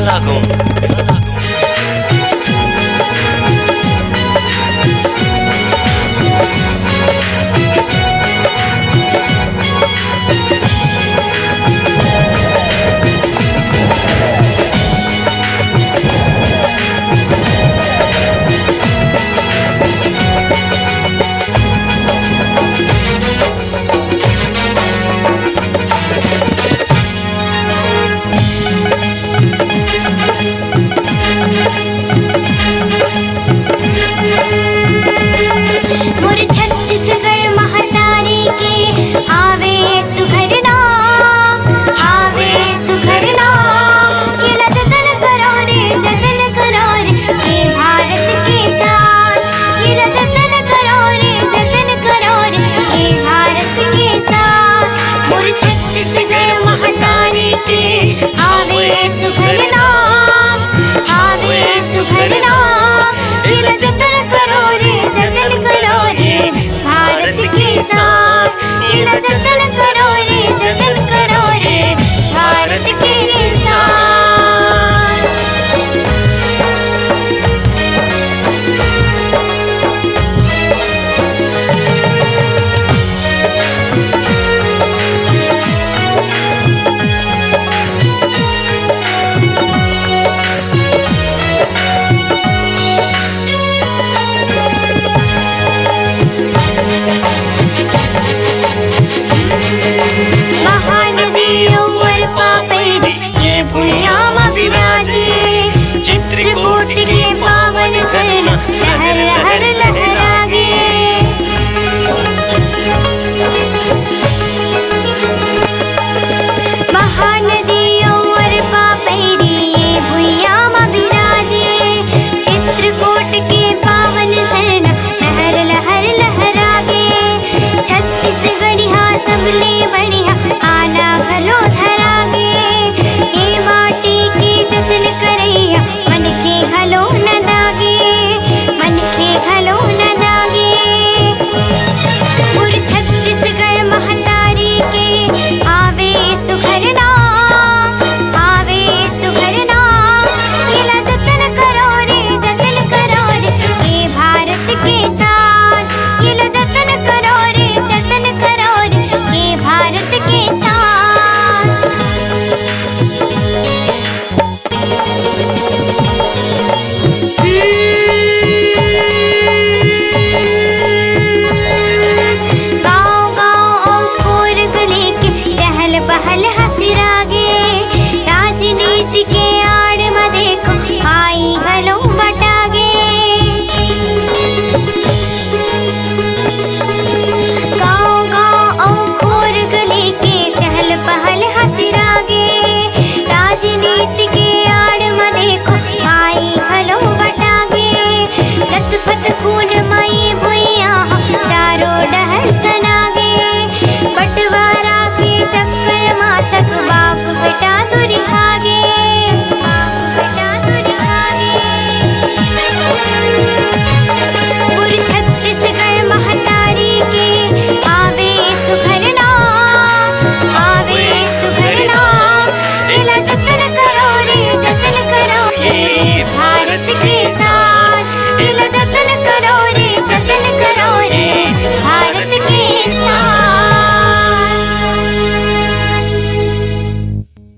लागूं। चित्रकूट के पावन झरना लहर लहर लहरागे। महानदियों और पापैरी ये भुइयां मां बिराजे। चित्रकूट के पावन झरना लहर लहर लहरागे। छत्तीसगढ़िया सबले बढ़िया आना भलो धरागे। ये माटी के जतन करैया मन के घलो न दागे, मन के घलो न दागे। पुर छत्तीसगढ़ महतारी के आवे सुघरना, आवे सुघरना। येला जतन करो रे, जतन करो रे ये भारत के साथ। येला जतन करो रे, जतन करो रे ये भारत के साथ। गाँव गाँव और खोर गली के चहल पहल हसिरागे। राजनीति के आड़ में देखो आई घलो बटागे। गाँव गाँव और खोर गली के चहल पहल हसिरागे। राजनीति के आड़ में देखो आई घलो बटागे। लथपथ खून मई